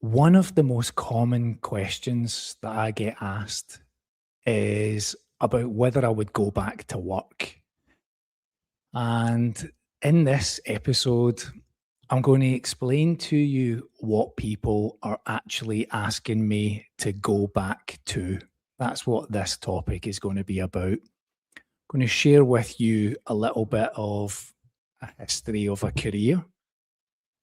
One of the most common questions that I get asked is about whether I would go back to work. And in this episode, I'm going to explain to you what people are actually asking me to go back to. That's what this topic is going to be about. I'm going to share with you a little bit of a history of a career.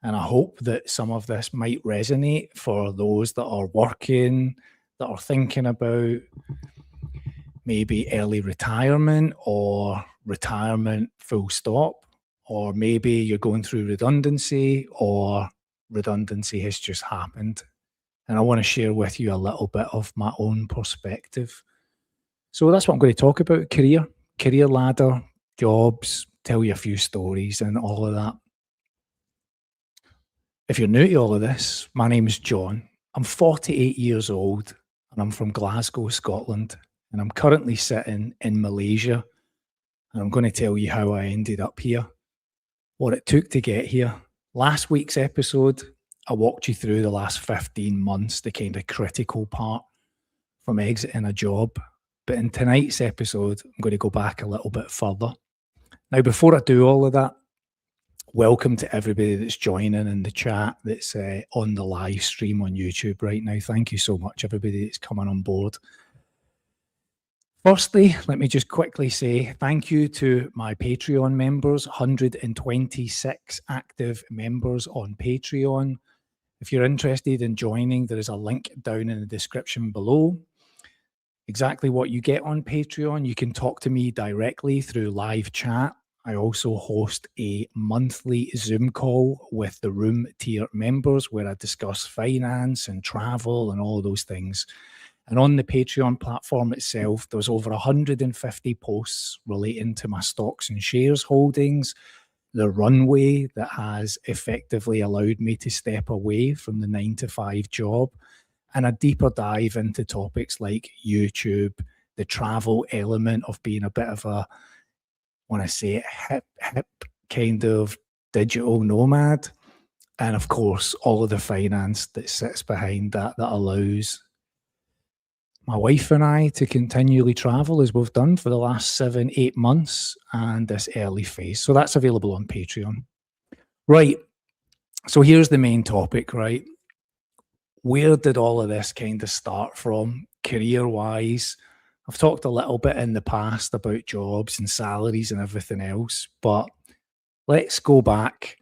And I hope that some of this might resonate for those that are working, that are thinking about maybe early retirement or retirement full stop, or maybe you're going through redundancy or redundancy has just happened. And I want to share with you a little bit of my own perspective. So that's what I'm going to talk about: career ladder, jobs, tell you a few stories and all of that. If you're new to all of this, my name is John. I'm 48 years old and I'm from Glasgow, Scotland. And I'm currently sitting in Malaysia. And I'm going to tell you how I ended up here, what it took to get here. Last week's episode, I walked you through the last 15 months, the kind of critical part from exiting a job. But in tonight's episode, I'm going to go back a little bit further. Now, before I do all of that, welcome to everybody that's joining in the chat, that's on the live stream on YouTube right now. Thank you so much, everybody that's coming on board. Firstly, let me just quickly say thank you to my Patreon members, 126 active members on Patreon. If you're interested in joining, there is a link down in the description below. Exactly what you get on Patreon, you can talk to me directly through live chat. I also host a monthly Zoom call with the room tier members where I discuss finance and travel and all those things. And on the Patreon platform itself, there's over 150 posts relating to my stocks and shares holdings, the runway that has effectively allowed me to step away from the 9-to-5 job, and a deeper dive into topics like YouTube, the travel element of being a bit of a, when I say it, hip kind of digital nomad, and of course, all of the finance that sits behind that allows my wife and I to continually travel as we've done for the last 7-8 months and this early phase. So that's available on Patreon. Right. So here's the main topic, right? Where did all of this kind of start from career-wise? I've talked a little bit in the past about jobs and salaries and everything else, but let's go back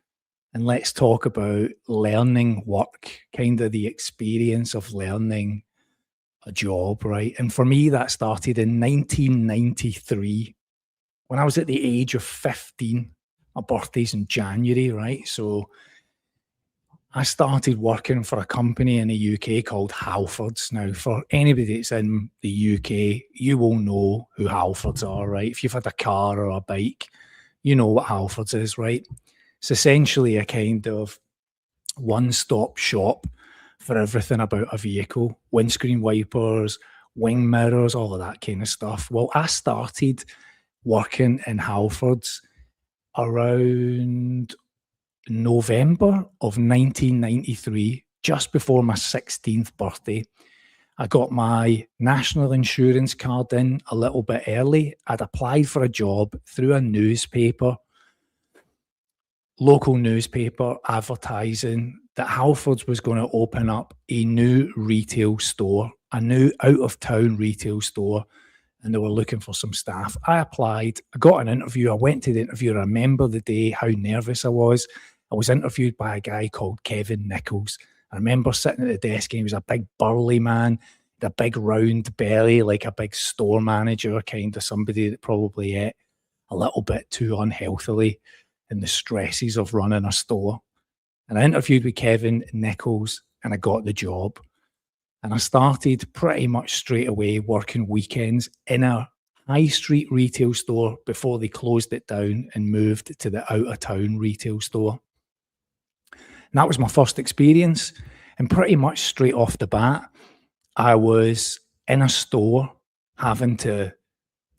and let's talk about learning work, kind of the experience of learning a job, right? And for me, that started in 1993 when I was at the age of 15. My birthday's in January, right? So I started working for a company in the UK called Halfords. Now, for anybody that's in the UK, you will know who Halfords are, right? If you've had a car or a bike, you know what Halfords is, right? It's essentially a kind of one-stop shop for everything about a vehicle: windscreen wipers, wing mirrors, all of that kind of stuff. Well, I started working in Halfords around November of 1993, just before my 16th birthday. I got my national insurance card in a little bit early. I'd applied for a job through a newspaper, local newspaper, advertising that Halfords was going to open up a new retail store, a new out-of-town retail store, and they were looking for some staff. I applied, I got an interview, I went to the interview. I remember the day, how nervous I was. I was interviewed by a guy called Kevin Nichols. I remember sitting at the desk, and he was a big burly man, a big round belly, like a big store manager, kind of somebody that probably ate a little bit too unhealthily in the stresses of running a store. And I interviewed with Kevin Nichols and I got the job. And I started pretty much straight away working weekends in a high street retail store before they closed it down and moved to the out-of-town retail store. And that was my first experience. And pretty much straight off the bat, I was in a store having to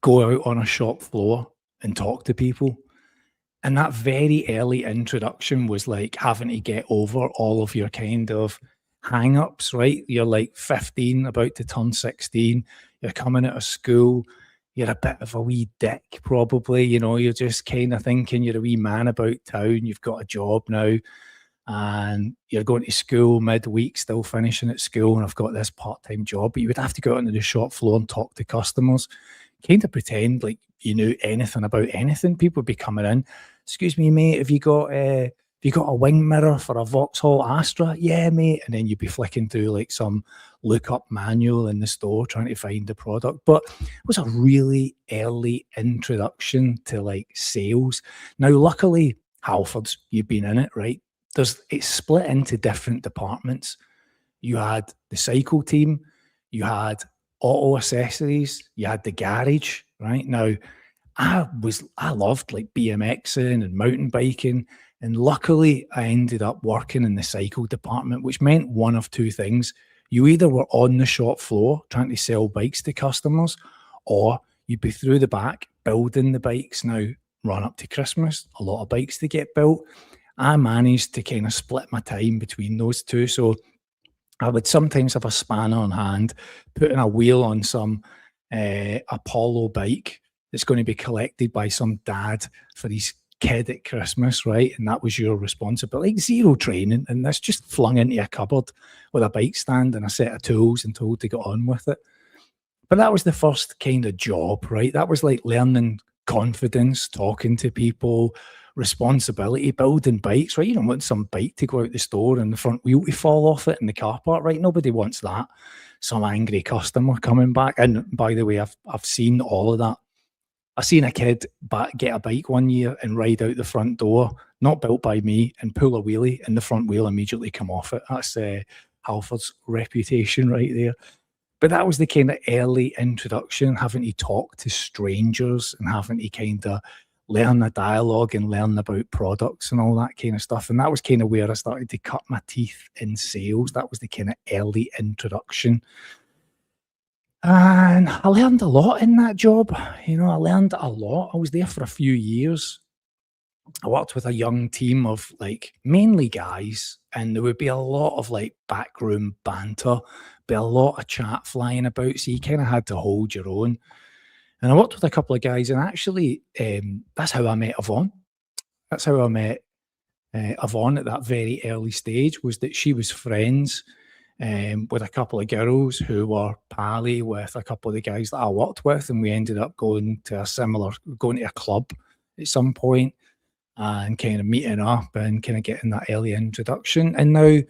go out on a shop floor and talk to people. And that very early introduction was like having to get over all of your kind of hang-ups, right? You're like 15, about to turn 16, you're coming out of school, you're a bit of a wee dick probably, you know, you're just kind of thinking you're a wee man about town, you've got a job now, and you're going to school midweek, still finishing at school, and I've got this part-time job, but you would have to go out onto the shop floor and talk to customers, kind of pretend like you knew anything about anything. People would be coming in, "Excuse me, mate, have you got a wing mirror for a Vauxhall Astra?" "Yeah, mate." And then you'd be flicking through like some look-up manual in the store trying to find the product. But it was a really early introduction to like sales. Now, luckily, Halfords, you've been in it, right? It's split into different departments. You had the cycle team, you had auto accessories, you had the garage, right? Now, I loved like BMXing and mountain biking, and luckily I ended up working in the cycle department, which meant one of two things. You either were on the shop floor trying to sell bikes to customers, or you'd be through the back building the bikes. Now, run up to Christmas, a lot of bikes to get built. I managed to kind of split my time between those two. So I would sometimes have a spanner on hand, putting a wheel on some Apollo bike that's going to be collected by some dad for his kid at Christmas, right? And that was your responsibility. Like zero training, and that's just flung into a cupboard with a bike stand and a set of tools and told to get on with it. But that was the first kind of job, right? That was like learning confidence, talking to people, responsibility, building bikes, right? You don't want some bike to go out the store and the front wheel to fall off it in the car park, right? Nobody wants that. Some angry customer coming back. And by the way, I've seen all of that. I seen a kid get a bike one year and ride out the front door, not built by me, and pull a wheelie, and the front wheel immediately come off it. That's Halford's reputation right there. But that was the kind of early introduction, having to talk to strangers and having to kind of learn a dialogue and learn about products and all that kind of stuff. And that was kind of where I started to cut my teeth in sales. That was the kind of early introduction. And I learned a lot in that job. You know, I learned a lot. I was there for a few years. I worked with a young team of like mainly guys, and there would be a lot of like backroom banter, be a lot of chat flying about. So you kind of had to hold your own. And I worked with a couple of guys, and actually, that's how I met Yvonne. That's how I met Yvonne at that very early stage, was that she was friends with a couple of girls who were pally with a couple of the guys that I worked with, and we ended up going to a club at some point and kind of meeting up and kind of getting that early introduction. And now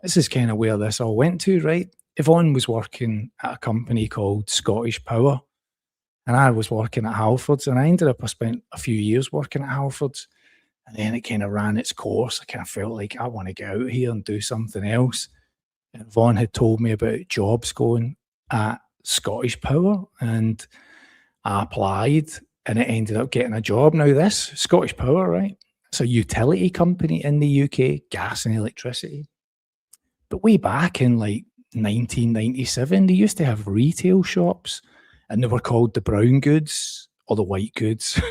this is kind of where this all went to, right? Yvonne was working at a company called Scottish Power, and I was working at Halfords, and I spent a few years working at Halfords, and then it kind of ran its course. I kind of felt like I want to get out here and do something else. And Vaughan had told me about jobs going at Scottish Power, and I applied, and it ended up getting a job. Now, this Scottish Power, right? It's a utility company in the UK, gas and electricity. But way back in like 1997, they used to have retail shops, and they were called the brown goods or the white goods.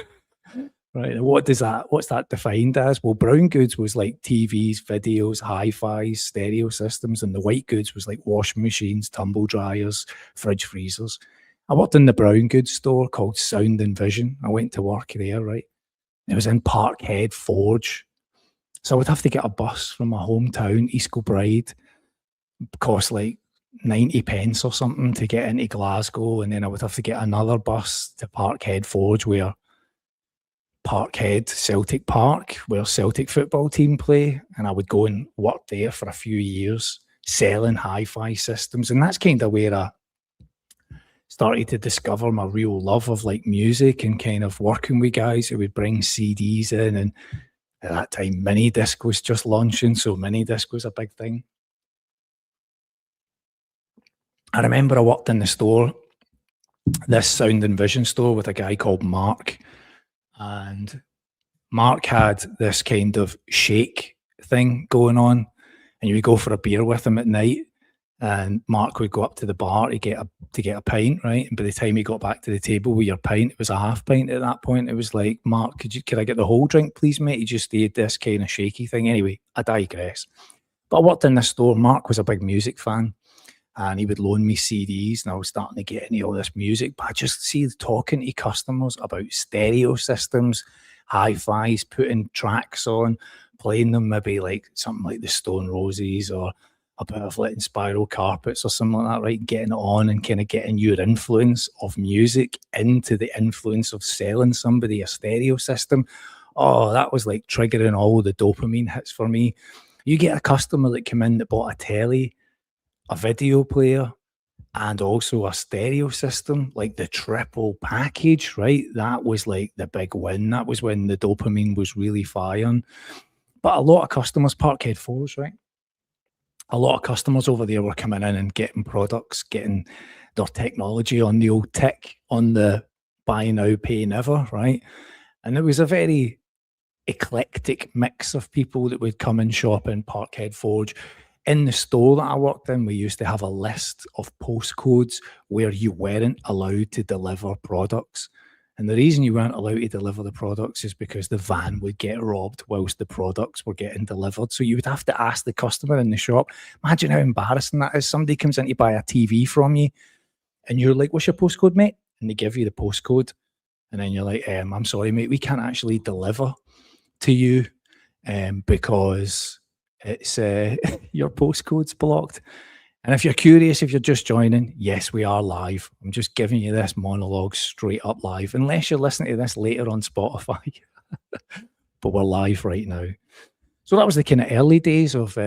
Right. And what's that defined as? Well, brown goods was like TVs, videos, hi-fis, stereo systems, and the white goods was like washing machines, tumble dryers, fridge freezers. I worked in the brown goods store called Sound and Vision. I went to work there, right? It was in Parkhead, Forge. So I would have to get a bus from my hometown, East Kilbride, cost like 90 pence or something to get into Glasgow, and then I would have to get another bus to Parkhead, Forge, where Parkhead, Celtic Park, where Celtic football team play, and I would go and work there for a few years selling hi-fi systems. And that's kind of where I started to discover my real love of like music and kind of working with guys who would bring CDs in. And at that time, mini disc was just launching, so mini disc was a big thing. I remember I worked in the store, this Sound and Vision store, with a guy called Mark. And Mark had this kind of shake thing going on, and you would go for a beer with him at night, and Mark would go up to the bar to get a pint, right? And by the time he got back to the table with your pint, it was a half pint at that point. It was like, Mark, could I get the whole drink, please, mate? He just did this kind of shaky thing. Anyway, I digress. But I worked in this store. Mark was a big music fan, and he would loan me CDs, and I was starting to get into all this music. But I just see talking to customers about stereo systems, hi-fis, putting tracks on, playing them, maybe like something like the Stone Roses or a bit of like Spiral Carpets or something like that, right? Getting it on and kind of getting your influence of music into the influence of selling somebody a stereo system. Oh, that was like triggering all the dopamine hits for me. You get a customer that came in that bought a telly, a video player, and also a stereo system, like the triple package, right? That was like the big win. That was when the dopamine was really firing. But a lot of customers, Parkhead 4s, right? A lot of customers over there were coming in and getting products, getting their technology on the old tick, on the buy now, pay never, right? And it was a very eclectic mix of people that would come and shop in Parkhead Forge. In the store that I worked in, we used to have a list of postcodes where you weren't allowed to deliver products. And the reason you weren't allowed to deliver the products is because the van would get robbed whilst the products were getting delivered. So you would have to ask the customer in the shop. Imagine how embarrassing that is. Somebody comes in to buy a TV from you, and you're like, "What's your postcode, mate?" And they give you the postcode. And then you're like, "I'm sorry, mate, we can't actually deliver to you because it's your postcode's blocked." And if you're curious, if you're just joining, yes, we are live. I'm just giving you this monologue straight up live, unless you're listening to this later on Spotify. But we're live right now. So that was the kind of early days of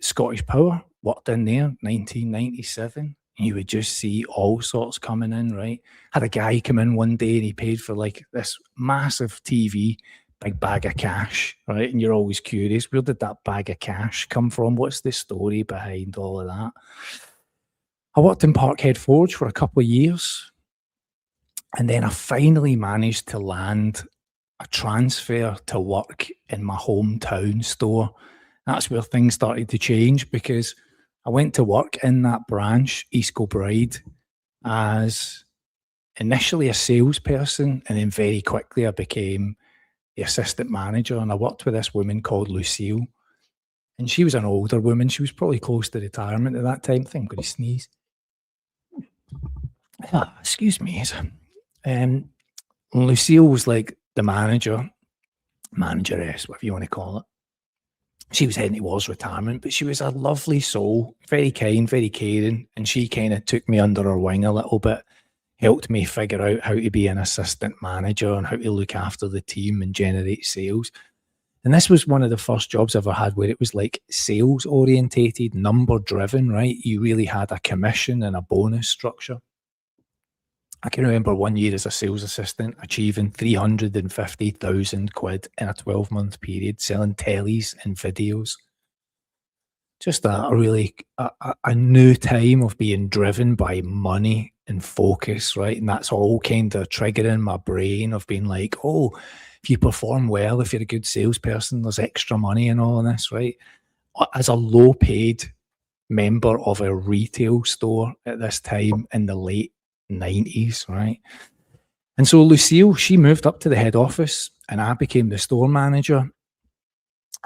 Scottish Power. Worked in there, 1997. You would just see all sorts coming in, right? Had a guy come in one day and he paid for like this massive TV, big bag of cash, right? And you're always curious, where did that bag of cash come from? What's the story behind all of that? I worked in Parkhead Forge for a couple of years, and then I finally managed to land a transfer to work in my hometown store. That's where things started to change, because I went to work in that branch, East Kilbride, as initially a salesperson, and then very quickly I became the assistant manager, and I worked with this woman called Lucille, and she was an older woman. She was probably close to retirement at that time. I think I'm going to sneeze. Excuse me. Lucille was like the manager, manageress, whatever you want to call it. She was heading towards retirement, but she was a lovely soul, very kind, very caring, and she kind of took me under her wing a little bit, helped me figure out how to be an assistant manager and how to look after the team and generate sales. And this was one of the first jobs I ever had where it was like sales orientated, number driven, right? You really had a commission and a bonus structure. I can remember one year as a sales assistant achieving 350,000 quid in a 12-month period, selling tellies and videos. Just a really a new time of being driven by money and focus, right? And that's all kind of triggering my brain of being like, oh, if you perform well, if you're a good salesperson, there's extra money and all of this, right? As a low paid member of a retail store at this time in the late 90s, right? And so Lucille, she moved up to the head office and I became the store manager.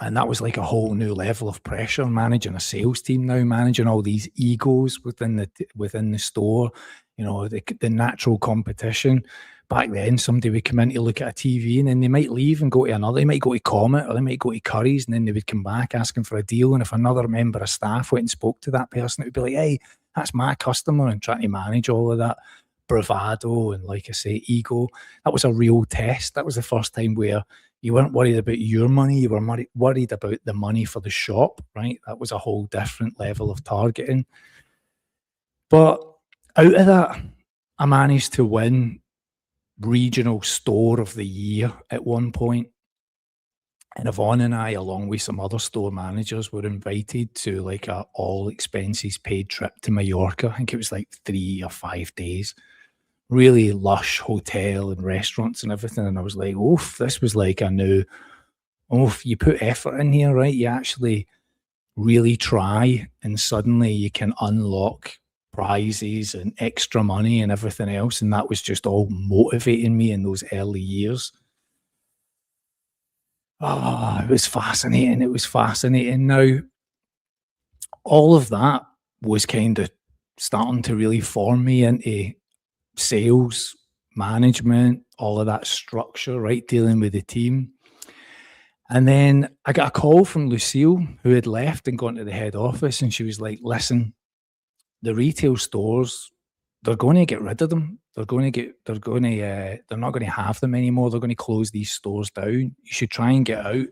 And that was like a whole new level of pressure, managing a sales team now, managing all these egos within the store, you know, the natural competition. Back then, somebody would come in to look at a TV and then they might leave and go to another. They might go to Comet or they might go to Curry's, and then they would come back asking for a deal. And if another member of staff went and spoke to that person, it would be like, hey, that's my customer, and trying to manage all of that bravado and, like I say, ego. That was a real test. That was the first time where you weren't worried about your money, you were worried about the money for the shop, right? That was a whole different level of targeting. But out of that, I managed to win Regional Store of the Year at one point. And Yvonne and I, along with some other store managers, were invited to like a all expenses paid trip to Mallorca. I think it was like 3 or 5 days. Really lush hotel and restaurants and everything. And I was like, oof, this was like a new, oof, you put effort in here, right? You actually really try, and suddenly you can unlock prizes and extra money and everything else. And that was just all motivating me in those early years. Oh, it was fascinating. It was fascinating. Now, all of that was kind of starting to really form me into sales, management, all of that structure, right? Dealing with the team. And then I got a call from Lucille, who had left and gone to the head office, and she was like, listen, the retail stores, they're going to get rid of them. They're not going to have them anymore. They're going to close these stores down. You should try and get out.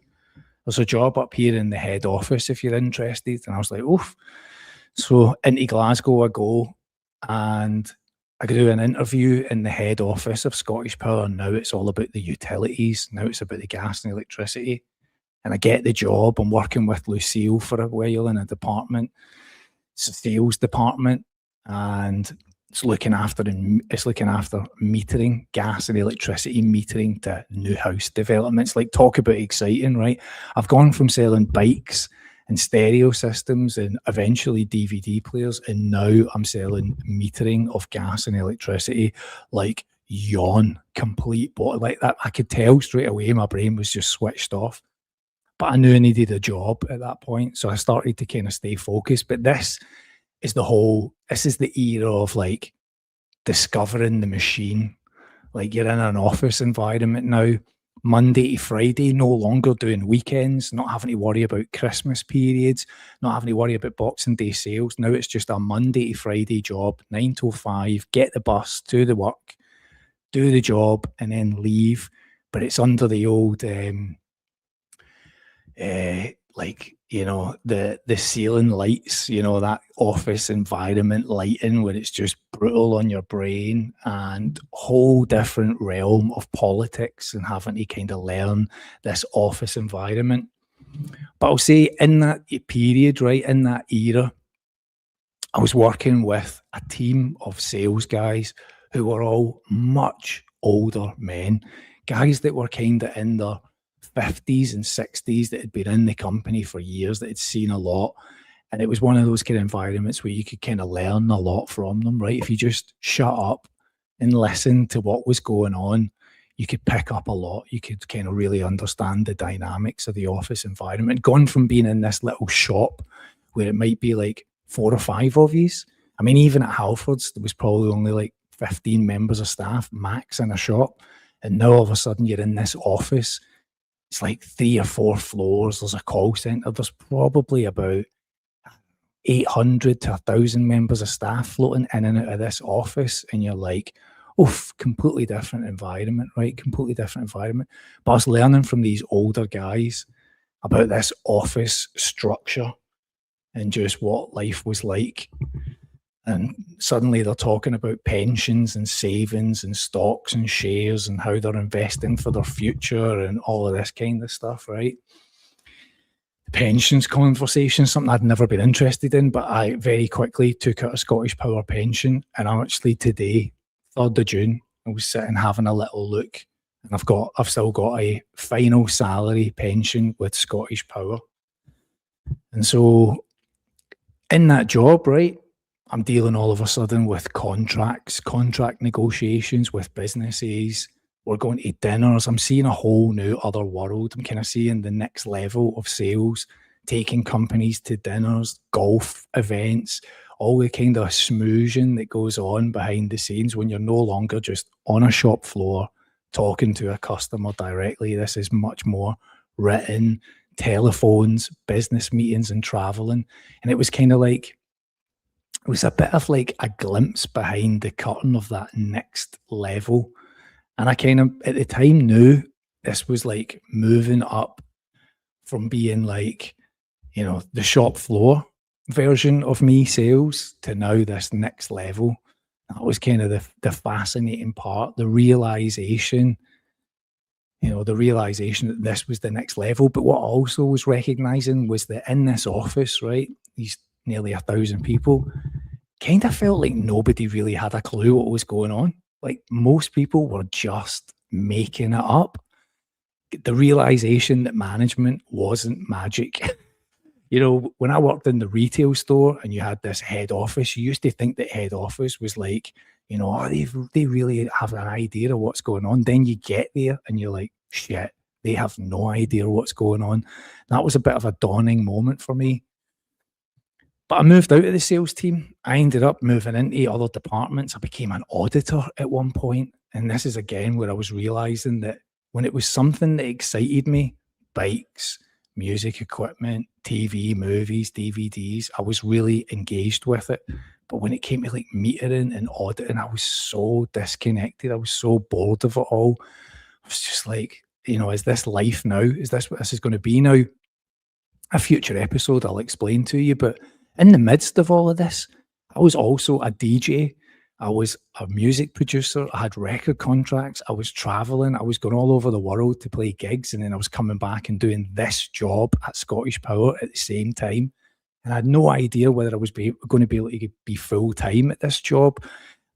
There's a job up here in the head office if you're interested. And I was like, oof. So into Glasgow I go, and I do an interview in the head office of Scottish Power. Now it's all about the utilities. Now it's about the gas and electricity. And I get the job. I'm working with Lucille for a while in a department. It's a sales department, and it's looking after metering, gas and electricity metering to new house developments. Like, talk about exciting, right? I've gone from selling bikes and stereo systems and eventually DVD players, and now I'm selling metering of gas and electricity. Like, yawn, complete, but like that, I could tell straight away my brain was just switched off. But I knew I needed a job at that point, so I started to kind of stay focused. But this is the era of like discovering the machine. Like, you're in an office environment now, Monday to Friday, no longer doing weekends, not having to worry about Christmas periods, not having to worry about Boxing Day sales. Now it's just a Monday to Friday job, 9 to 5, get the bus, do the work, do the job, and then leave. But it's under the old like, you know, the ceiling lights, you know, that office environment lighting where it's just brutal on your brain, and whole different realm of politics and having to kind of learn this office environment. But I'll say in that period, right, in that era, I was working with a team of sales guys who were all much older men, guys that were kind of in their 50s and 60s, that had been in the company for years, that had seen a lot. And it was one of those kind of environments where you could kind of learn a lot from them, right? If you just shut up and listen to what was going on, you could pick up a lot. You could kind of really understand the dynamics of the office environment. Gone from being in this little shop where it might be like 4 or 5 of yous. I mean, even at Halfords, there was probably only like 15 members of staff max in a shop. And now all of a sudden you're in this office. It's like 3 or 4 floors. There's a call center. There's probably about 800 to 1,000 members of staff floating in and out of this office. And you're like, oof, completely different environment, right? Completely different environment. But I was learning from these older guys about this office structure and just what life was like. And suddenly they're talking about pensions and savings and stocks and shares and how they're investing for their future and all of this kind of stuff, right? The pensions conversation, something I'd never been interested in, but I very quickly took out a Scottish Power pension. And actually today, 3rd of June, I was sitting having a little look, and I've still got a final salary pension with Scottish Power. And so in that job, right, I'm dealing all of a sudden with contract negotiations with businesses. We're going to dinners. I'm seeing a whole new other world. I'm kind of seeing the next level of sales, taking companies to dinners, golf events, all the kind of smoozing that goes on behind the scenes when you're no longer just on a shop floor talking to a customer directly. This is much more written, telephones, business meetings, and traveling. And it was kind of like, it was a bit of like a glimpse behind the curtain of that next level. And I kind of, at the time, knew this was like moving up from being like, you know, the shop floor version of me sales to now this next level. That was kind of the fascinating part, the realization that this was the next level. But what I also was recognizing was that in this office, right, these nearly 1,000 people, kind of felt like nobody really had a clue what was going on. Like, most people were just making it up. The realization that management wasn't magic. You know, when I worked in the retail store and you had this head office, you used to think that head office was like, you know, oh, they really have an idea of what's going on. Then you get there and you're like, shit, they have no idea what's going on. That was a bit of a dawning moment for me. But I moved out of the sales team. I ended up moving into other departments. I became an auditor at one point, and this is again where I was realizing that when it was something that excited me, bikes, music equipment, TV, movies, DVDs, I was really engaged with it. But when it came to like metering and auditing, I was so disconnected. I was so bored of it all. I was just like, is this life now? Is this what this is going to be now? A future episode I'll explain to you. But in the midst of all of this, I was also a DJ. I was a music producer. I had record contracts. I was traveling. I was going all over the world to play gigs. And then I was coming back and doing this job at Scottish Power at the same time. And I had no idea whether I was going to be able to be full time at this job,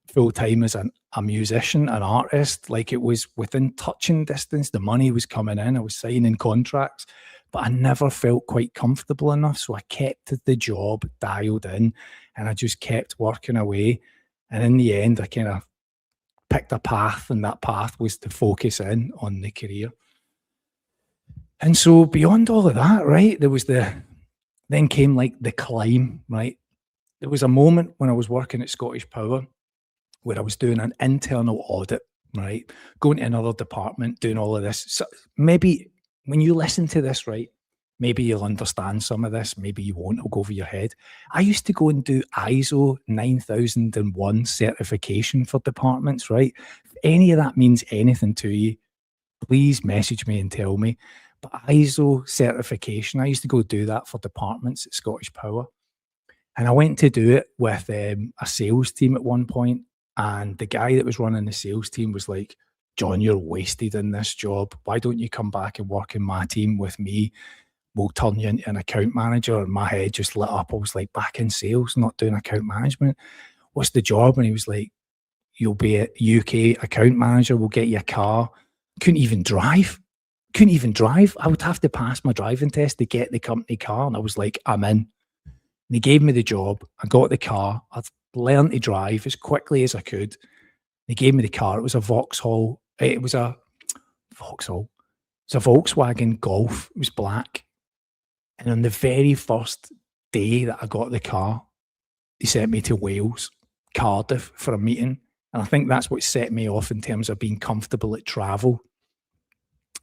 full time as a musician, an artist. Like it was within touching distance. The money was coming in. I was signing contracts, but I never felt quite comfortable enough. So I kept the job dialed in and I just kept working away. And in the end, I kind of picked a path, and that path was to focus in on the career. And so beyond all of that, right, then came like the climb, right? There was a moment when I was working at Scottish Power where I was doing an internal audit, right? Going to another department, doing all of this. So maybe when you listen to this, right, maybe you'll understand some of this, maybe you won't, it'll go over your head. I used to go and do ISO 9001 certification for departments, right? If any of that means anything to you, please message me and tell me. But ISO certification, I used to go do that for departments at Scottish Power. And I went to do it with a sales team at one point, and the guy that was running the sales team was like, "John, you're wasted in this job. Why don't you come back and work in my team with me? We'll turn you into an account manager." And my head just lit up. I was like, back in sales, not doing account management. What's the job? And he was like, "You'll be a UK account manager. We'll get you a car." Couldn't even drive. Couldn't even drive. I would have to pass my driving test to get the company car. And I was like, I'm in. And they gave me the job. I got the car. I learned to drive as quickly as I could. They gave me the car. It was a Vauxhall. It was a Vauxhall. It was a Volkswagen Golf. It was black. And on the very first day that I got the car, they sent me to Wales, Cardiff, for a meeting. And I think that's what set me off in terms of being comfortable at travel,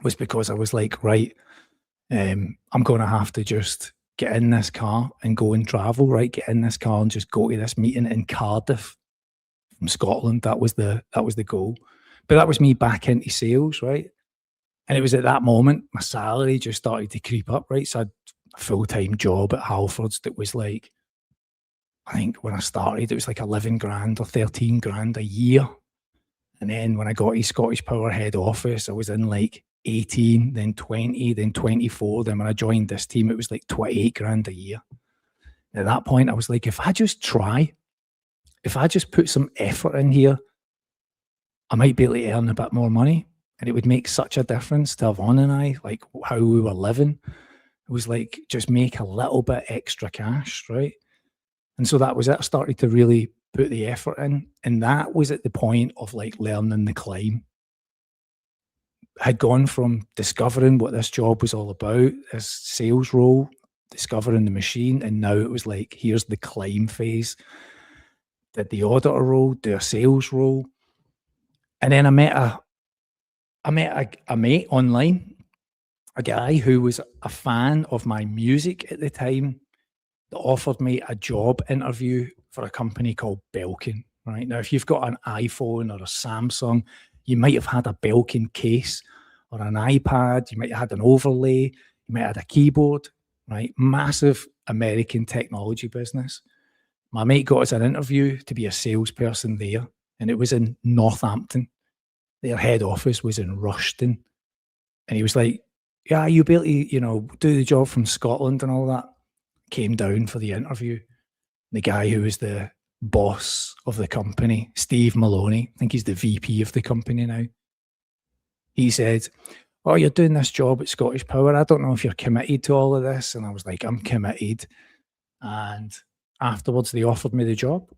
was because I was like, right, I'm going to have to just get in this car and go and travel, right? Get in this car and just go to this meeting in Cardiff from Scotland. That was the goal. But that was me back into sales, right? And it was at that moment my salary just started to creep up, right? So I had a full-time job at Halfords that was like, I think when I started, it was like 11 grand or 13 grand a year. And then when I got to Scottish Power head office, I was in like 18, then 20, then 24. Then when I joined this team, it was like 28 grand a year. And at that point, I was like, if I just try, if I just put some effort in here, I might be able to earn a bit more money. And it would make such a difference to Yvonne and I, like how we were living. It was like, just make a little bit extra cash, right? And so that was it. I started to really put the effort in. And that was at the point of like learning the climb. I had gone from discovering what this job was all about, this sales role, discovering the machine, and now it was like, here's the climb phase. Did the auditor role, do a sales role. And then I met a mate online, a guy who was a fan of my music at the time, that offered me a job interview for a company called Belkin, right? Now, if you've got an iPhone or a Samsung, you might have had a Belkin case or an iPad, you might have had an overlay, you might have had a keyboard, right? Massive American technology business. My mate got us an interview to be a salesperson there, and it was in Northampton. Their head office was in Rushden. And he was like, yeah, you'll be able to, do the job from Scotland and all that. Came down for the interview. The guy who was the boss of the company, Steve Maloney, I think he's the VP of the company now. He said, "Oh, you're doing this job at Scottish Power. I don't know if you're committed to all of this." And I was like, "I'm committed." And afterwards, they offered me the job.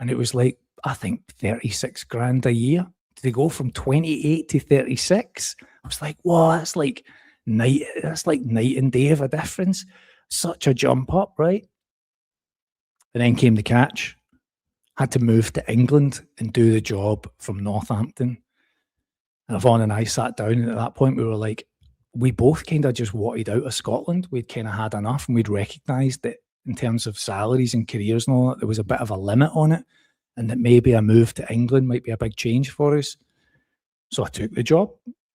And it was like, I think 36 grand a year. Did they go from 28 to 36? I was like, whoa, that's like night and day of a difference. Such a jump up, right? And then came the catch. Had to move to England and do the job from Northampton. And Yvonne and I sat down, and at that point we were like, we both kind of just wanted out of Scotland. We'd kind of had enough, and we'd recognised that in terms of salaries and careers and all that, there was a bit of a limit on it, and that maybe a move to England might be a big change for us. So I took the job.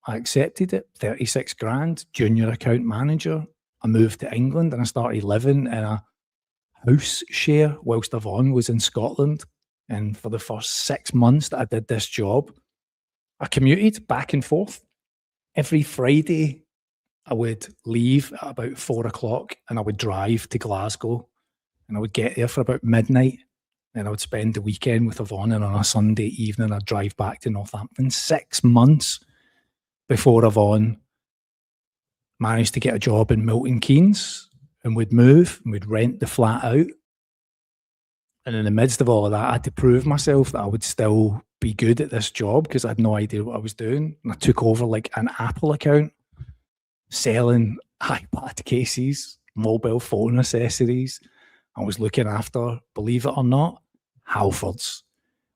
I accepted it, 36 grand, junior account manager. I moved to England and I started living in a house share whilst Yvonne was in Scotland. And for the first 6 months that I did this job, I commuted back and forth. Every Friday, I would leave at about 4 o'clock and I would drive to Glasgow, and I would get there for about midnight. And I would spend the weekend with Yvonne, and on a Sunday evening, I'd drive back to Northampton. 6 months before Yvonne managed to get a job in Milton Keynes, and we'd move and we'd rent the flat out. And in the midst of all of that, I had to prove myself that I would still be good at this job because I had no idea what I was doing. And I took over like an Apple account, selling iPad cases, mobile phone accessories. I was looking after, believe it or not, Halfords.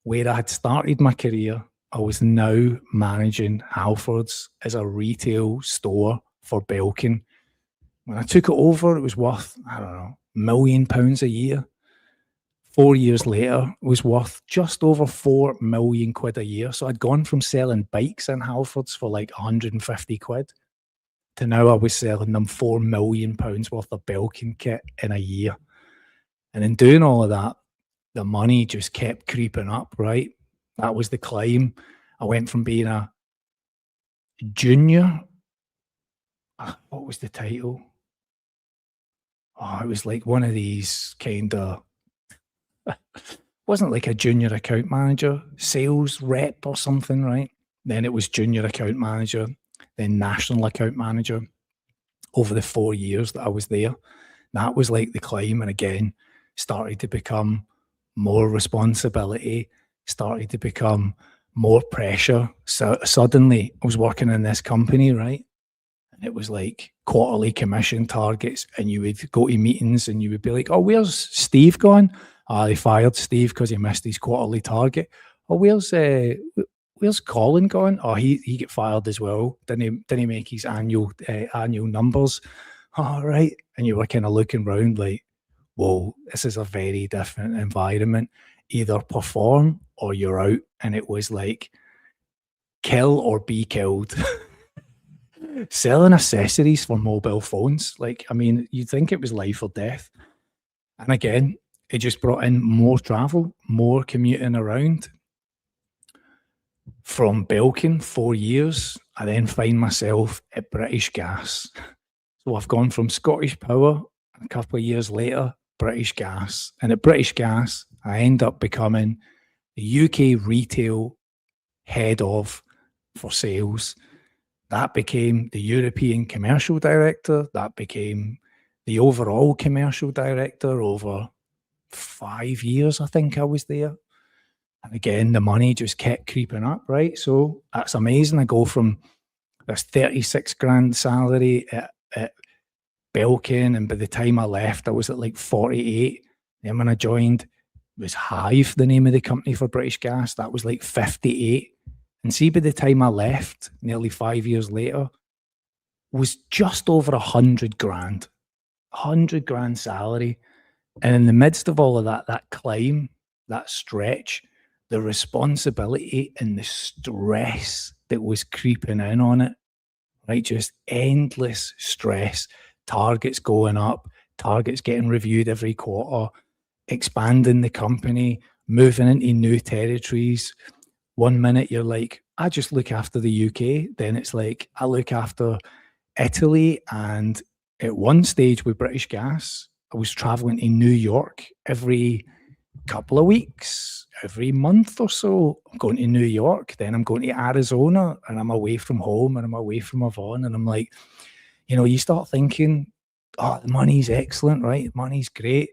Where I had started my career, I was now managing Halfords as a retail store for Belkin. When I took it over, it was worth, I don't know, £1 million a year. 4 years later, it was worth just over 4 million quid a year. So I'd gone from selling bikes in Halfords for like 150 quid to now I was selling them £4 million worth of Belkin kit in a year. And in doing all of that, the money just kept creeping up, right? That was the climb. I went from being a junior, what was the title? Oh, it was like one of these kind of, wasn't like a junior account manager, sales rep or something, right? Then it was junior account manager, then national account manager over the 4 years that I was there. That was like the climb. And again, started to become more responsibility, started to become more pressure. So suddenly I was working in this company, right? And it was like quarterly commission targets, and you would go to meetings and you would be like, oh, where's Steve gone? They fired Steve because he missed his quarterly target. Oh, where's Colin gone? Oh, he get fired as well. Didn't he make his annual numbers? All right. And you were kind of looking around like, whoa, this is a very different environment. Either perform or you're out. And it was like, kill or be killed. Selling accessories for mobile phones. Like, I mean, you'd think it was life or death. And again, it just brought in more travel, more commuting around. From Belkin, 4 years, I then find myself at British Gas. So I've gone from Scottish Power, a couple of years later, British Gas. And at British Gas, I end up becoming the UK retail head of for sales. That became the European commercial director. That became the overall commercial director over 5 years, I think I was there. And again, the money just kept creeping up, right? So that's amazing. I go from this 36 grand salary at Belkin, and by the time I left, I was at like 48. Then when I joined, it was Hive, the name of the company for British Gas. That was like 58. And see, by the time I left, nearly 5 years later, was just over 100 grand. 100 grand salary. And in the midst of all of that, that climb, that stretch, the responsibility and the stress that was creeping in on it, right? Just endless stress, targets going up, targets getting reviewed every quarter, expanding the company, moving into new territories. 1 minute you're like, I just look after the UK. Then it's like, I look after Italy. And at one stage with British Gas, I was traveling to New York every couple of weeks, every month or so. I'm going to New York, then I'm going to Arizona, and I'm away from home and I'm away from Yvonne. And I'm like, you know, you start thinking, oh, the money's excellent, right? Money's great.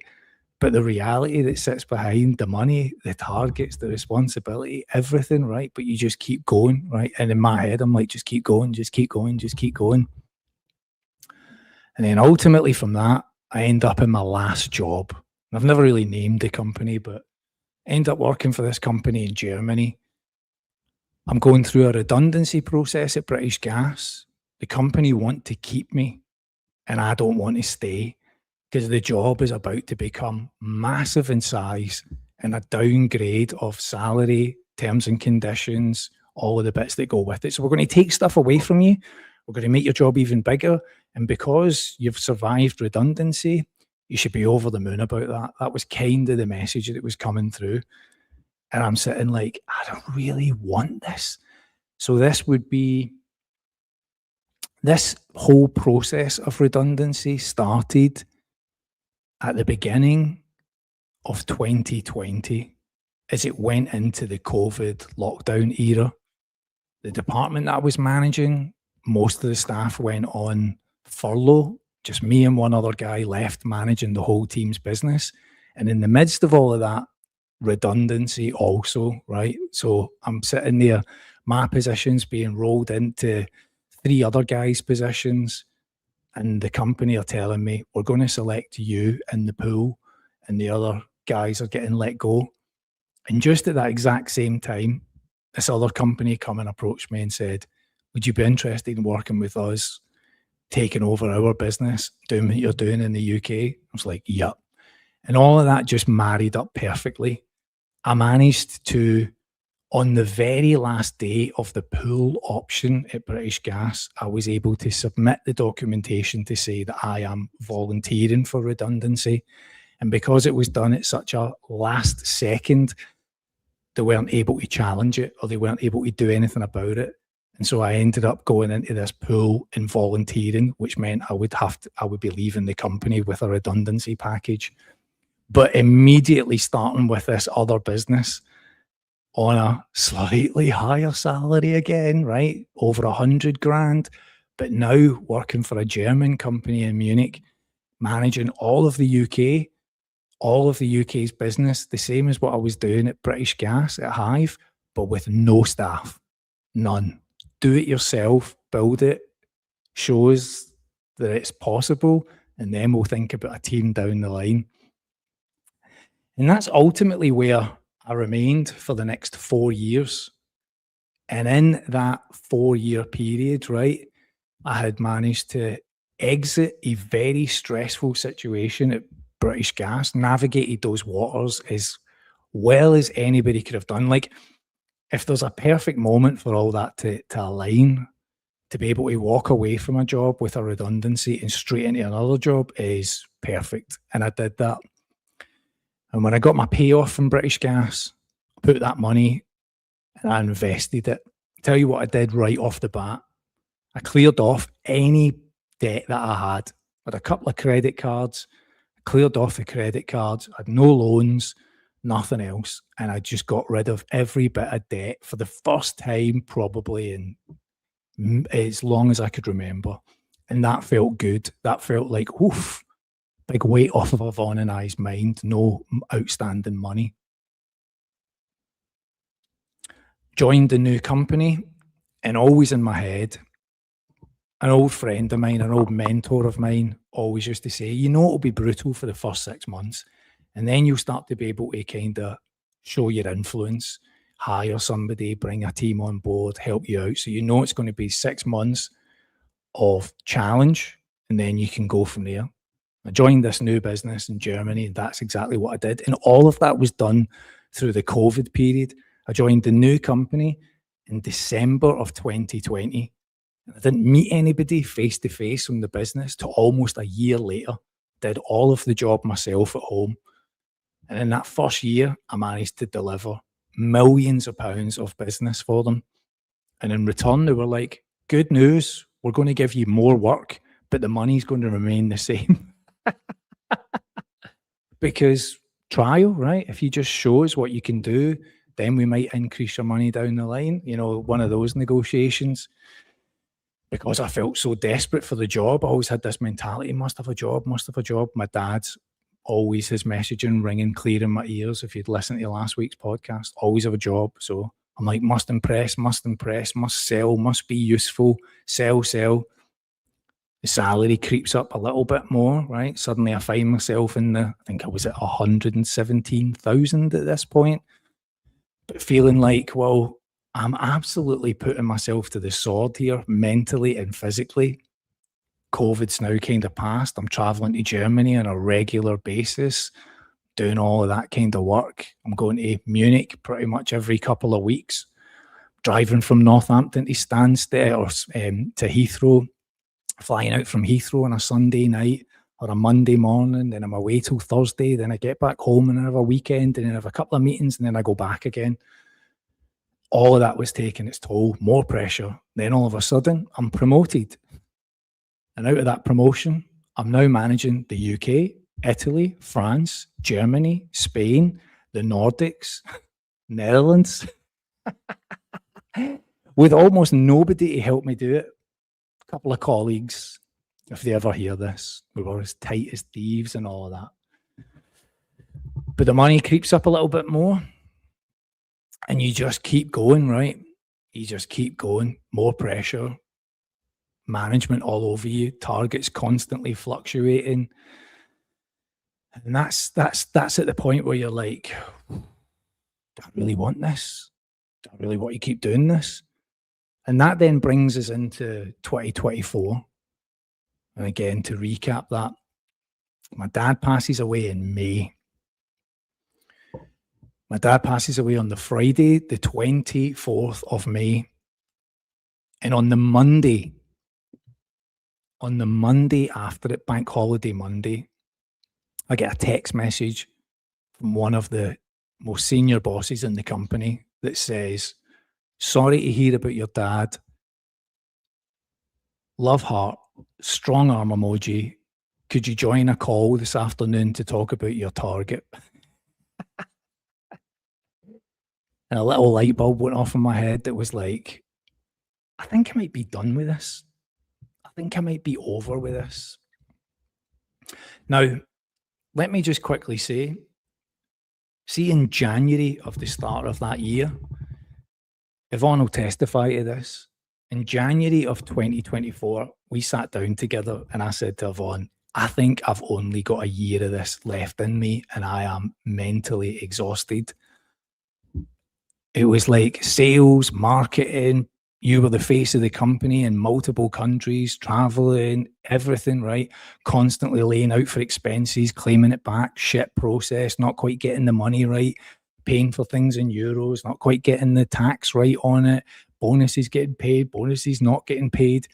But the reality that sits behind the money, the targets, the responsibility, everything, right? But you just keep going, right? And in my head, I'm like, just keep going, just keep going, just keep going. And then ultimately from that, I end up in my last job. I've never really named the company, but end up working for this company in Germany. I'm going through a redundancy process at British Gas. The company want to keep me, and I don't want to stay because the job is about to become massive in size and a downgrade of salary, terms and conditions, all of the bits that go with it. So we're going to take stuff away from you. We're going to make your job even bigger. And because you've survived redundancy, you should be over the moon about that. That was kind of the message that was coming through. And I'm sitting like, I don't really want this. So this whole process of redundancy started at the beginning of 2020 as it went into the COVID lockdown era. The department that I was managing, most of the staff went on furlough. Just me and one other guy left managing the whole team's business. And in the midst of all of that, redundancy also, right? So I'm sitting there, my position's being rolled into 3 other guys' positions, and the company are telling me, we're going to select you in the pool, and the other guys are getting let go. And just at that exact same time, this other company come and approached me and said, would you be interested in working with us, taking over our business, doing what you're doing in the UK? I was like, yep. And all of that just married up perfectly. I managed to, on the very last day of the pool option at British Gas, I was able to submit the documentation to say that I am volunteering for redundancy. And because it was done at such a last second, they weren't able to challenge it, or they weren't able to do anything about it. And so I ended up going into this pool and volunteering, which meant I would be leaving the company with a redundancy package. But immediately starting with this other business on a slightly higher salary again, right? Over 100 grand, but now working for a German company in Munich, managing all of the UK, all of the UK's business, the same as what I was doing at British Gas, at Hive, but with no staff, none. Do it yourself, build it, show us that it's possible, and then we'll think about a team down the line. And that's ultimately where I remained for the next 4 years. And in that 4-year period, right, I had managed to exit a very stressful situation at British Gas, navigated those waters as well as anybody could have done. Like, if there's a perfect moment for all that to align, to be able to walk away from a job with a redundancy and straight into another job is perfect. And I did that. And when I got my payoff from British Gas, I put that money and I invested it. Tell you what I did right off the bat. I cleared off any debt that I had. I had a couple of credit cards, I cleared off the credit cards, I had no loans, nothing else. And I just got rid of every bit of debt for the first time, probably in as long as I could remember. And that felt good. That felt like, oof, big weight off of Yvonne and I's mind, no outstanding money. Joined the new company, and always in my head, an old friend of mine, an old mentor of mine, always used to say, you know, it'll be brutal for the first 6 months, and then you'll start to be able to kind of show your influence, hire somebody, bring a team on board, help you out. So you know it's going to be 6 months of challenge, and then you can go from there. I joined this new business in Germany, and that's exactly what I did. And all of that was done through the COVID period. I joined the new company in December of 2020. I didn't meet anybody face to face from the business till almost a year later. Did all of the job myself at home. And in that first year, I managed to deliver millions of pounds of business for them. And in return, they were like, good news, we're going to give you more work, but the money's going to remain the same. Because trial, right? If you just show us what you can do, then we might increase your money down the line. You know, one of those negotiations. Because I felt so desperate for the job, I always had this mentality, must have a job, must have a job. My dad's always his messaging ringing clear in my ears. If you'd listened to last week's podcast, always have a job. So I'm like, must impress, must sell, must be useful, sell. The salary creeps up a little bit more, right? Suddenly I find myself I think I was at 117,000 at this point, but feeling like, well, I'm absolutely putting myself to the sword here mentally and physically. COVID's now kind of passed. I'm traveling to Germany on a regular basis, doing all of that kind of work. I'm going to Munich pretty much every couple of weeks, driving from Northampton to Stansted or to Heathrow, flying out from Heathrow on a Sunday night or a Monday morning, then I'm away till Thursday, then I get back home and I have a weekend and then I have a couple of meetings and then I go back again. All of that was taking its toll, more pressure. Then all of a sudden, I'm promoted. And out of that promotion, I'm now managing the UK, Italy, France, Germany, Spain, the Nordics, Netherlands, with almost nobody to help me do it. A couple of colleagues, if they ever hear this, we were as tight as thieves and all of that. But the money creeps up a little bit more and you just keep going, right? You just keep going, more pressure, management all over you, targets constantly fluctuating. And that's at the point where you're like, do I really want this? Do I really want to keep doing this? And that then brings us into 2024. And again, to recap that, my dad passes away in May. My dad passes away on the Friday, the 24th of May. And on the Monday after it, Bank Holiday Monday, I get a text message from one of the most senior bosses in the company that says, sorry to hear about your dad. Love heart, strong arm emoji. Could you join a call this afternoon to talk about your target? And a little light bulb went off in my head that was like, I think I might be done with this. I think I might be over with this. Now, let me just quickly say, see, in January of the start of that year, Yvonne will testify to this. In January of 2024, we sat down together and I said to Yvonne, I think I've only got a year of this left in me and I am mentally exhausted. It was like sales, marketing, you were the face of the company in multiple countries, traveling, everything, right? Constantly laying out for expenses, claiming it back, shit process, not quite getting the money right, paying for things in euros, not quite getting the tax right on it, bonuses getting paid, bonuses not getting paid.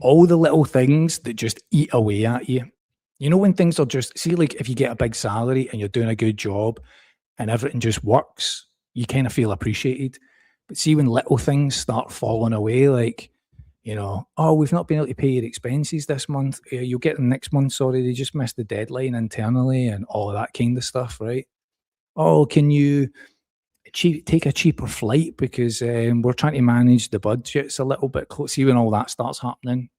All the little things that just eat away at you. You know, when things are just, see, like if you get a big salary and you're doing a good job and everything just works, you kind of feel appreciated. But see, when little things start falling away, like, you know, oh, we've not been able to pay your expenses this month. You'll get them next month. Sorry, they just missed the deadline internally and all of that kind of stuff, right? Oh, can you take a cheaper flight because we're trying to manage the budgets a little bit close. See, when all that starts happening,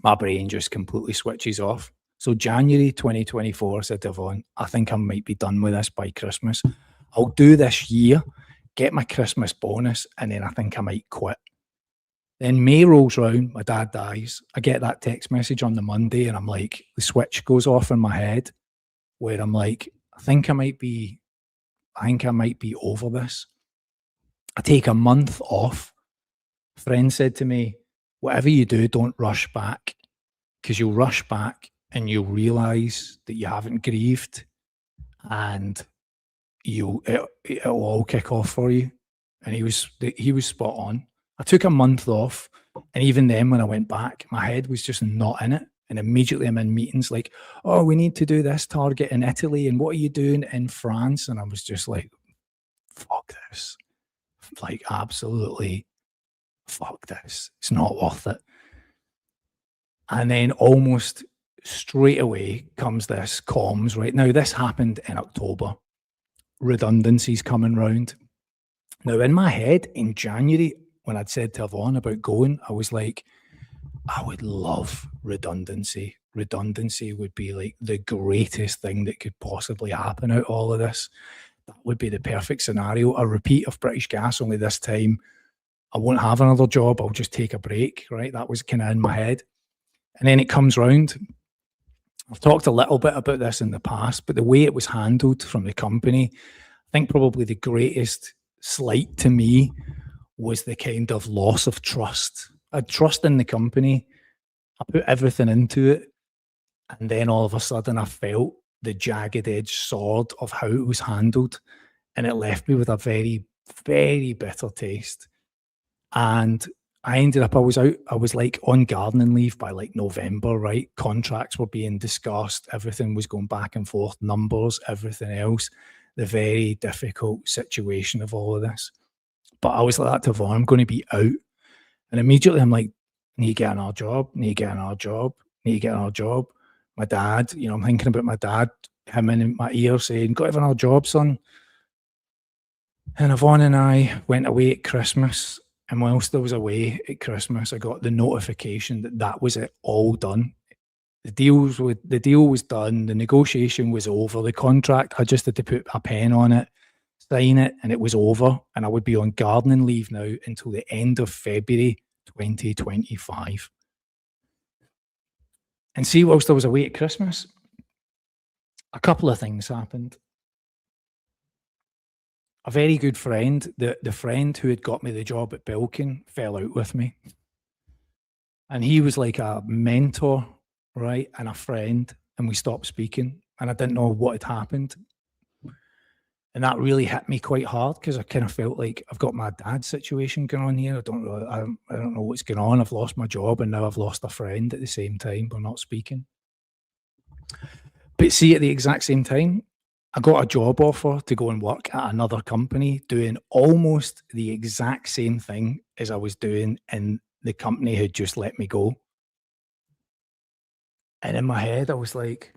my brain just completely switches off. So January 2024, I said to Yvonne, I think I might be done with this by Christmas. I'll do this year, get my Christmas bonus, and then I think I might quit. Then May rolls round, my dad dies. I get that text message on the Monday, and I'm like, the switch goes off in my head where I'm like, I think I might be over this. I take a month off. A friend said to me, whatever you do, don't rush back, because you'll rush back and you'll realize that you haven't grieved and it'll all kick off for you. And he was spot on. I took a month off, and even then when I went back, my head was just not in it. And immediately I'm in meetings like, oh, we need to do this target in Italy, and what are you doing in France? And I was just like, fuck this. Like, absolutely fuck this. It's not worth it. And then almost straight away comes this comms, right? Now, this happened in October. Redundancy's coming round. Now, in my head, in January, when I'd said to Yvonne about going, I was like, I would love redundancy. Redundancy would be like the greatest thing that could possibly happen out of all of this. That would be the perfect scenario. A repeat of British Gas, only this time I won't have another job. I'll just take a break, right? That was kind of in my head. And then it comes round. I've talked a little bit about this in the past, but the way it was handled from the company, I think probably the greatest slight to me was the kind of loss of trust. I had trust in the company. I put everything into it. And then all of a sudden I felt the jagged edge sword of how it was handled. And it left me with a very, very bitter taste. And I ended up, I was like on gardening leave by like November, right? Contracts were being discussed, everything was going back and forth, numbers, everything else, the very difficult situation of all of this. But I was like that to Vaughn, I'm going to be out. And immediately I'm like, need to get another job, need to get another job, need to get another job. My dad, you know, I'm thinking about my dad, him in my ear saying, got to have another job, son. And Yvonne and I went away at Christmas. And whilst I was away at Christmas, I got the notification that that was it, all done. The deal was done. The negotiation was over. The contract, I just had to put a pen on it, sign it, and it was over. And I would be on gardening leave now until the end of February 2025. And see, whilst I was away at Christmas, a couple of things happened. A very good friend, the friend who had got me the job at Belkin, fell out with me. And he was like a mentor, right, and a friend, and we stopped speaking, and I didn't know what had happened. And that really hit me quite hard because I kind of felt like I've got my dad's situation going on here. I don't know what's going on. I've lost my job and now I've lost a friend at the same time. We're not speaking. But see, at the exact same time, I got a job offer to go and work at another company doing almost the exact same thing as I was doing in the company who just let me go. And in my head, I was like,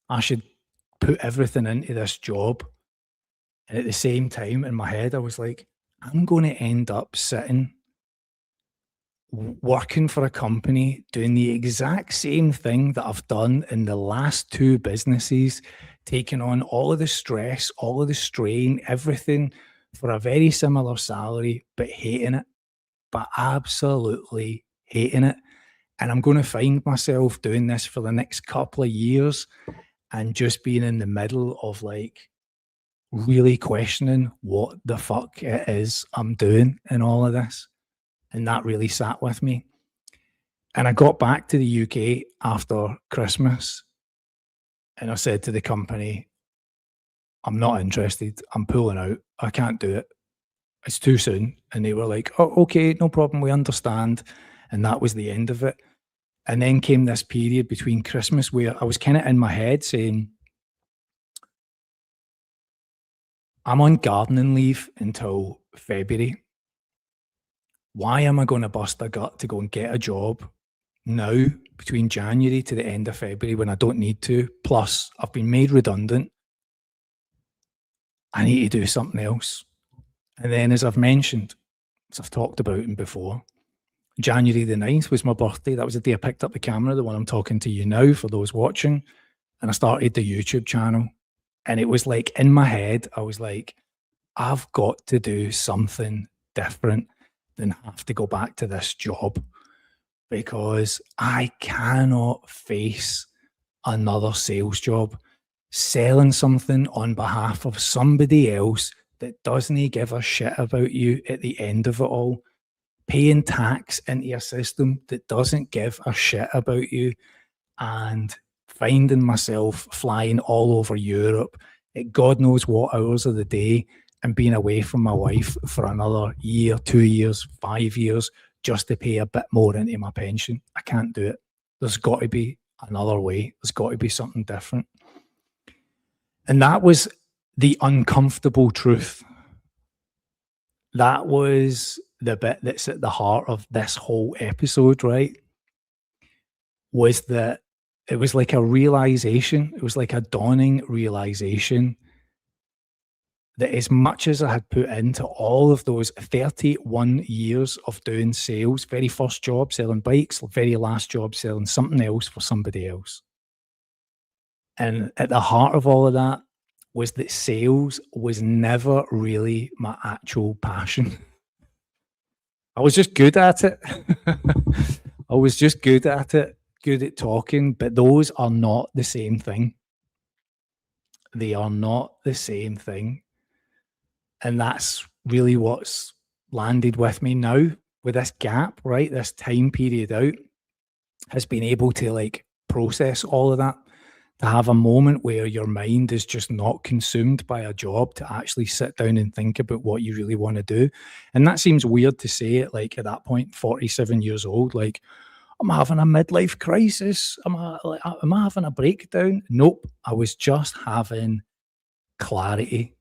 I should put everything into this job. And at the same time, in my head, I was like, I'm going to end up sitting working for a company doing the exact same thing that I've done in the last two businesses, taking on all of the stress, all of the strain, everything for a very similar salary, but hating it, but absolutely hating it. And I'm going to find myself doing this for the next couple of years and just being in the middle of like really questioning what the fuck it is I'm doing in all of this. And that really sat with me. And I got back to the UK after Christmas and I said to the company, I'm not interested. I'm pulling out. I can't do it. It's too soon. And they were like, oh, okay, no problem. We understand. And that was the end of it. And then came this period between Christmas where I was kind of in my head saying, I'm on gardening leave until February. Why am I going to bust a gut to go and get a job now between January to the end of February when I don't need to? Plus, I've been made redundant. I need to do something else. And then, as I've mentioned, as I've talked about him before, January the 9th was my birthday. That was the day I picked up the camera, the one I'm talking to you now for those watching. And I started the YouTube channel. And it was like in my head, I was like, I've got to do something different than have to go back to this job because I cannot face another sales job selling something on behalf of somebody else that doesn't give a shit about you at the end of it all, paying tax into a system that doesn't give a shit about you, and finding myself flying all over Europe at God knows what hours of the day and being away from my wife for another year, 2 years, 5 years, just to pay a bit more into my pension. I can't do it. There's got to be another way. There's got to be something different. And that was the uncomfortable truth. That was the bit that's at the heart of this whole episode, right? Was that it was like a realization. It was like a dawning realization that as much as I had put into all of those 31 years of doing sales, very first job selling bikes, very last job selling something else for somebody else. And at the heart of all of that was that sales was never really my actual passion. I was just good at it. I was just good at it. good at talking, but those are not the same thing. They are not the same thing. And that's really what's landed with me now with this gap, right? This time period out has been able to like process all of that, to have a moment where your mind is just not consumed by a job, to actually sit down and think about what you really want to do. And that seems weird to say it like at that point, 47 years old, like, I'm having a midlife crisis. Am I having a breakdown? Nope. I was just having clarity.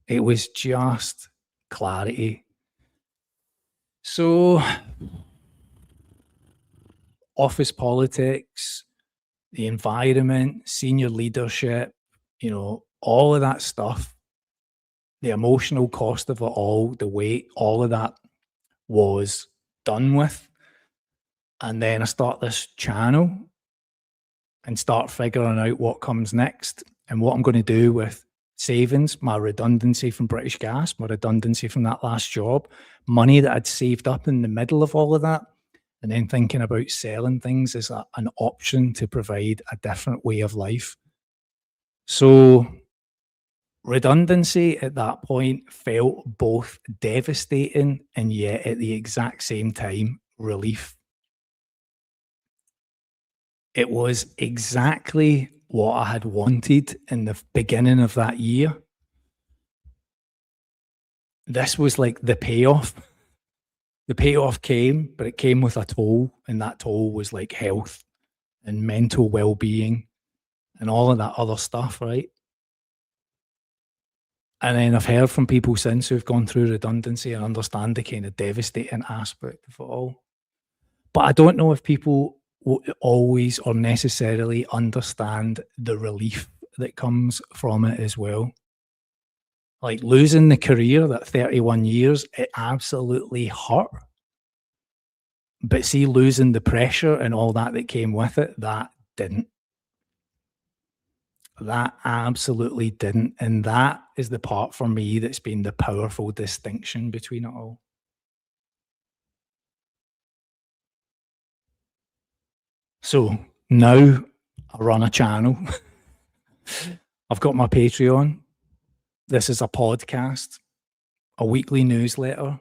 It was just clarity. So, office politics, the environment, senior leadership, all of that stuff, the emotional cost of it all, the weight, all of that was done with. And then I start this channel and start figuring out what comes next and what I'm going to do with savings, my redundancy from British Gas, my redundancy from that last job, money that I'd saved up in the middle of all of that, and then thinking about selling things as an option to provide a different way of life. So redundancy at that point felt both devastating and yet at the exact same time, relief. It was exactly what I had wanted in the beginning of that year. This was like the payoff. The payoff came, but it came with a toll, and that toll was like health and mental well-being and all of that other stuff, right? And then I've heard from people since who've gone through redundancy and understand the kind of devastating aspect of it all. But I don't know if people always or necessarily understand the relief that comes from it as well. Like losing the career, that 31 years, it absolutely hurt. But see, losing the pressure and all that came with it, that didn't. That absolutely didn't. And that is the part for me that's been the powerful distinction between it all. So now I run a channel. I've got my Patreon. This is a podcast, a weekly newsletter.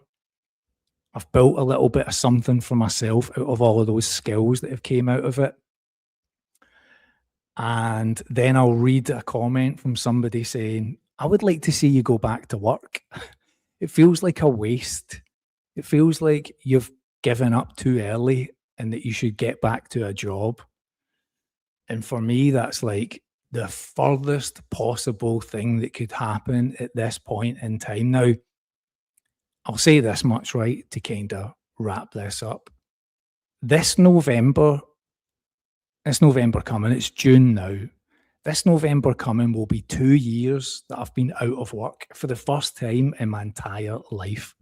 I've built a little bit of something for myself out of all of those skills that have came out of it. And then I'll read a comment from somebody saying, I would like to see you go back to work. It feels like a waste. It feels like you've given up too early and that you should get back to a job. And for me, that's like the furthest possible thing that could happen at this point in time. Now, I'll say this much, right, to kind of wrap this up. This November coming, it's June now. This November coming will be 2 years that I've been out of work for the first time in my entire life.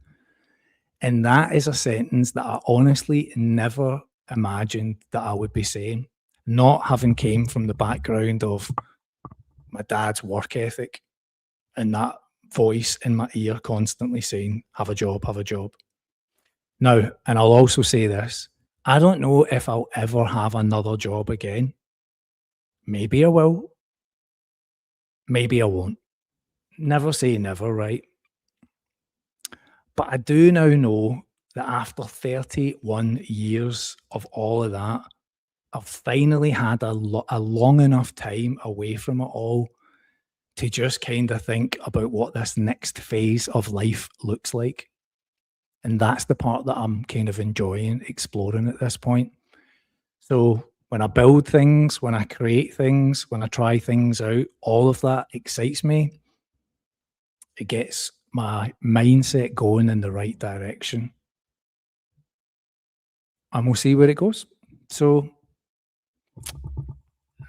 And that is a sentence that I honestly never imagined that I would be saying, not having came from the background of my dad's work ethic and that voice in my ear constantly saying, have a job, have a job. Now, and I'll also say this, I don't know if I'll ever have another job again. Maybe I will. Maybe I won't. Never say never, right? But I do now know that after 31 years of all of that, I've finally had a long enough time away from it all to just kind of think about what this next phase of life looks like. And that's the part that I'm kind of enjoying exploring at this point. So when I build things, when I create things, when I try things out, all of that excites me. It gets my mindset going in the right direction. And we'll see where it goes. So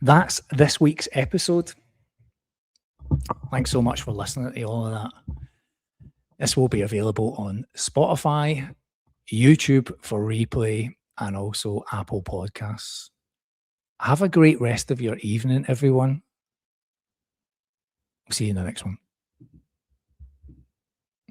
that's this week's episode. Thanks so much for listening to all of that. This will be available on Spotify, YouTube for replay, and also Apple Podcasts. Have a great rest of your evening, everyone. See you in the next one.